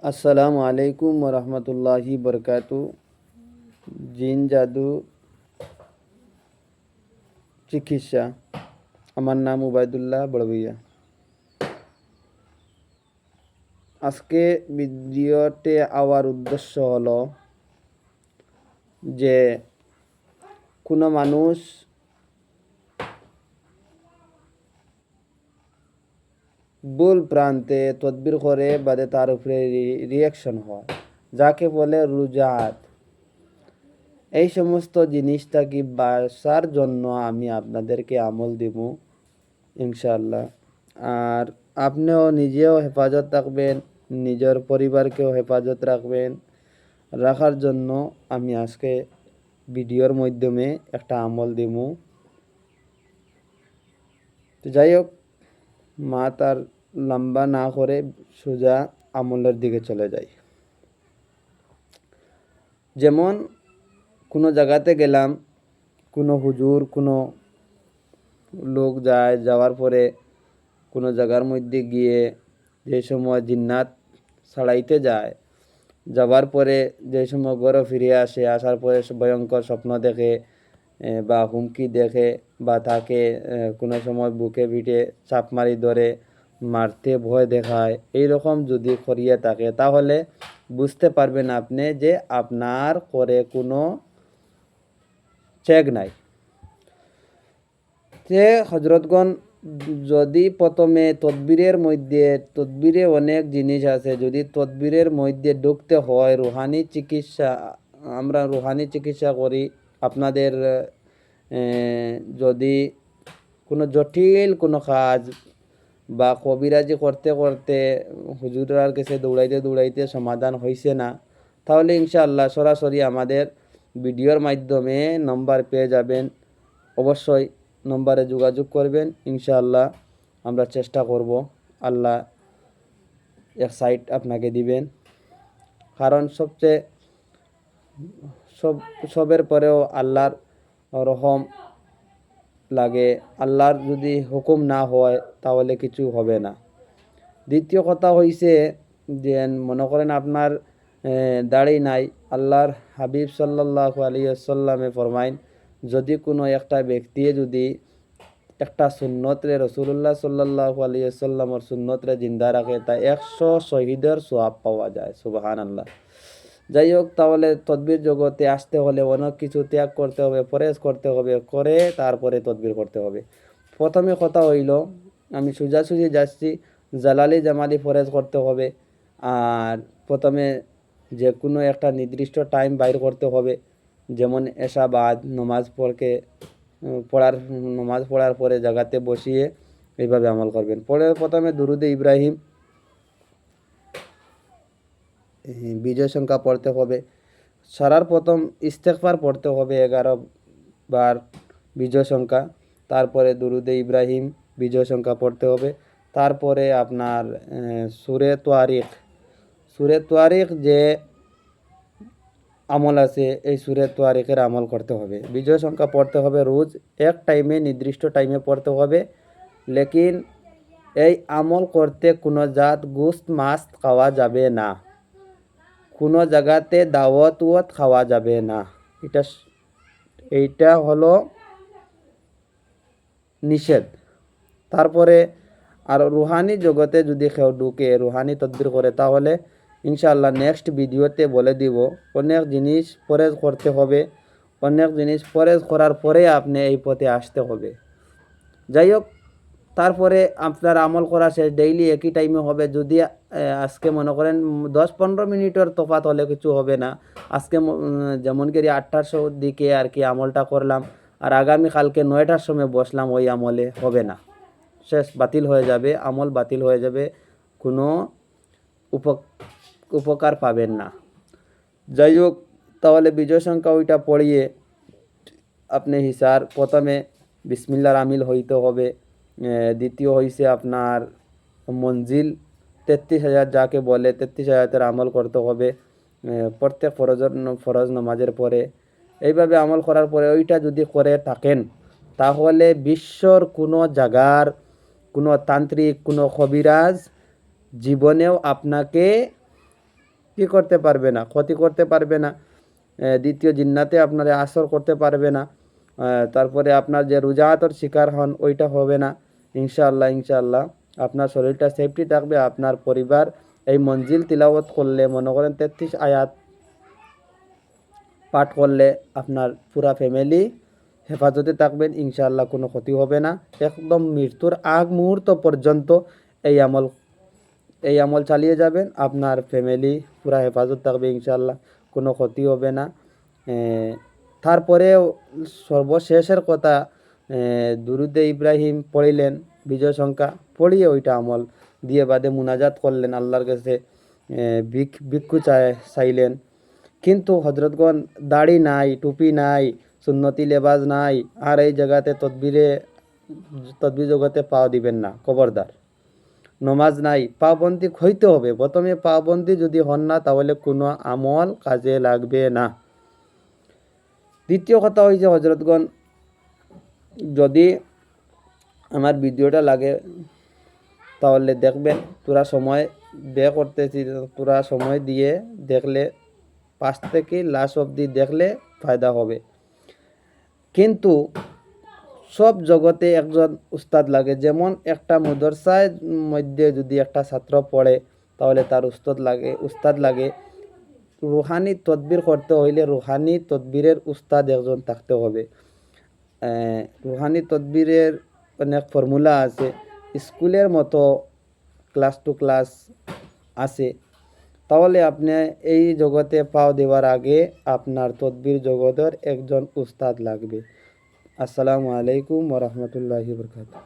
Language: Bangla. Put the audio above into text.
আসসালামু আলাইকুম রহমতুল্লাহি বরকাতু। জিন জাদু চিকিৎসা। আমার নাম উবায়দুল্লাহ বড়ভূইয়া। আজকে ভিডিওতে আওয়ার উদ্দেশ্য হলো যে কোনো মানুষ ভুল প্রান্তে তদবির করে বাদে তার উপরে রিয়াকশন হয়, যাকে বলে রুজাত। এই সমস্ত জিনিসটাকে বাঁচার জন্য আমি আপনাদেরকে আমল দিব ইনশাআল্লাহ। আর আপনিও নিজেও হেফাজত রাখবেন, নিজের পরিবারকেও হেফাজত রাখার জন্য আমি আজকে ভিডিওর মাধ্যমে একটা আমল দিব। তো যাই হোক, মা তার লম্বা না করে সোজা আমলের দিকে চলে যায়। যেমন কোনো জায়গাতে গেলাম, কোনো হুজুর কোনো লোক যাওয়ার পরে কোনো জায়গার মধ্যে গিয়ে যে সময় জিন্নাত ছাড়াইতে যাবার পরে যে সময় ঘরে ফিরে আসার পরে ভয়ঙ্কর স্বপ্ন দেখে বা হুমকি দেখে বা তাকে কোনো সময় বুকে পিঠে চাপ মারি ধরে মারতে ভয় দেখায়, এইরকম যদি করিয়ে থাকে তাহলে বুঝতে পারবেন আপনি যে আপনার করে কোনো চেক নাই। যে হজরতগণ, যদি প্রথমে তদবিরে অনেক জিনিস আছে, যদি তদবিরের মধ্যে ঢুকতে হয় রুহানি চিকিৎসা, আমরা রুহানি চিকিৎসা করি। আপনাদের যদি কোনো জটিল কোনো কাজ বা কবিরাজি করতে করতে হুজুরার কাছে দৌড়াইতে সমাধান হয়েছে না, তাহলে ইনশাআল্লাহ সরাসরি আমাদের ভিডিওর মাধ্যমে নম্বর পেয়ে যাবেন। অবশ্যই নম্বরে যোগাযোগ করবেন, ইনশাআল্লাহ আমরা চেষ্টা করব। আল্লাহ এক সাইট আপনাকে দিবেন। কারণ সবের পরেও আল্লাহর রহম লাগে। আল্লাহর যদি হুকুম না হয় তাহলে কিছু হবে না। দ্বিতীয় কথা হইছে যে মনে করেন আপনার দাড়ি নাই, আল্লাহর হাবিব সাল্লাল্লাহু আলাইহি ওয়াসাল্লামে ফরমাইন, যদি কোনো একটা ব্যক্তি যদি একটা সুন্নতরে রসুল্লাহ সাল্লাল্লাহু আলাইহি ওয়াসাল্লামর সুন্নতরে জিন্দা রাখে, তা 100 শহীদের সওয়াব পাওয়া যায়। সুবহানাল্লাহ। যাই হোক, তাহলে তদবির জগতে আসতে হলে অনেক কিছু ত্যাগ করতে হবে, পরেজ করতে হবে, করে তারপরে তদবির করতে হবে। প্রথমে কথা হইল, আমি সোজাসুজি যাচ্ছি, জালালি জামালি ফরেজ করতে হবে। আর প্রথমে যে কোনো একটা নির্দিষ্ট টাইম বাইর করতে হবে, যেমন এশাবাদ নমাজ পড়ার পরে জায়গাতে বসিয়ে এইভাবে আমল করবেন। প্রথমে দুরুদে ইব্রাহিম বিজয় সংখ্যা পড়তে হবে। সারার প্রথম ইস্তেগফার পড়তে হবে 11 বার বিজয় সংখ্যা। তারপরে দুরুদে ইব্রাহিম বিজয় সংখ্যা পড়তে হবে। তারপরে আপনার সুরে তোয়ারিখ যে আমল আছে, এই সুরে তোয়ারিখের আমল করতে হবে। বিজয় সংখ্যা পড়তে হবে রোজ এক টাইমে, নির্দিষ্ট টাইমে পড়তে হবে। লেকিন এই আমল করতে কোনো জাত গোস্ত মাছ খাওয়া যাবে না, কোনো জায়গাতে দাওয়াত খাওয়া যাবে না। এইটা হলো নিষেধ। তারপরে আর রুহানি জগতে যদি কেউ ঢুকে রুহানি তদবির করে, তাহলে ইনশাআল্লাহ নেক্সট ভিডিওতে বলে দিব। অনেক জিনিস পরেজ করতে হবে, অনেক জিনিস পরেজ করার পরে আপনি এই পথে আসতে হবে। যাই হোক, তারপরে আপনার আমল করা শেষ, ডেইলি একই টাইমে হবে। যদি আজকে মনে করেন 10-15 মিনিটের তফাৎ হলে কিছু হবে না। আজকে যেমন করি 8টার দিকে আর কি আমলটা করলাম, আর আগামী কালকে 9টার সময় বসলাম, ওই আমলে হবে না, শেষ, বাতিল হয়ে যাবে, আমল বাতিল হয়ে যাবে, কোনো উপকার পাবেন না। যাই হোক, তাহলে বিজয় সংখ্যা ওইটা পড়িয়ে আপনি হিসার প্রথমে বিসমিল্লাহর আমিল হইতে হবে। দ্বিতীয় হইছে আপনার মঞ্জিল 33,000 যাকে বলে 33,000 আমল করতে হবে প্রত্যেক ফরজ নামাজের পরে। এইভাবে আমল করার পরে ওইটা যদি করে থাকেন, তাহলে বিশ্বর কোনো জায়গার কোনো তান্ত্রিক, কোনো কবিরাজ জীবনেও আপনাকে কি করতে পারবে না, ক্ষতি করতে পারবে না। দ্বিতীয় জিন্নাতে আপনার আসর করতে পারবে না। তারপরে আপনার যে রুজাহাতর শিকার হন ওইটা হবে না। ইনশাআল্লাহ ইনশাআল্লাহ আপনার শরীরটা সেফটি থাকবে। আপনার পরিবার এই মঞ্জিল তিলাওয়াত করলে, মনে করেন 33 আয়াত পাঠ করলে আপনার পুরা ফ্যামিলি হেফাজতে থাকবেন। ইনশাআল্লাহ কোনো ক্ষতি হবে না। একদম মৃত্যুর আগ মুহূর্ত পর্যন্ত এই আমল চালিয়ে যাবেন, আপনার ফ্যামিলি পুরা হেফাজত থাকবে। ইনশাআল্লাহ কোনো ক্ষতি হবে না। তারপরেও সর্বশেষের কথা, দুরুদে ইব্রাহিম পড়িলেন বিজয় সংখ্যা, পড়িয়ে ওইটা আমল দিয়ে বাদে মুনাজাত করলেন, আল্লাহর কাছে ভিক্ষু চাইলেন। কিন্তু হজরতগণ দাড়ি নাই, টুপি নাই, সুন্নতি লেবাস নাই, আর এই জায়গাতে তদবির জগতে পাও দিবেন না, খবরদার। নমাজ নাই, পাবন্দি হইতে হবে। প্রথমে পাবন্দি যদি হন না তাহলে কোনো আমল কাজে লাগবে না। দ্বিতীয় কথা হয়েছে হজরতগণ, যদি আমার ভিডিওটা লাগে তাহলে দেখবেন, পুরা সময় ব্যয় করতেছি, পুরা সময় দিয়ে দেখলে, 5 থেকে লাস্ট অবধি দেখলে ফায়দা হবে। কিন্তু সব জগতে একজন উস্তাদ লাগে। যেমন একটা মাদ্রাসার মধ্যে যদি একটা ছাত্র পড়ে তাহলে তার উস্তাদ লাগে। রুহানি তদবির করতে হইলে রুহানি তদবিরের উস্তাদ একজন থাকতে হবে। রুহানি তদবিরের অনেক ফর্মুলা আছে, স্কুলের মতো ক্লাস টু ক্লাস আছে। তাহলে আপনি এই জগতে পাও দেওয়ার আগে আপনার তদবির জগতের একজন উস্তাদ লাগবে। আসসালামু আলাইকুম ওয়া রাহমাতুল্লাহি ওয়া বারাকাতুহু।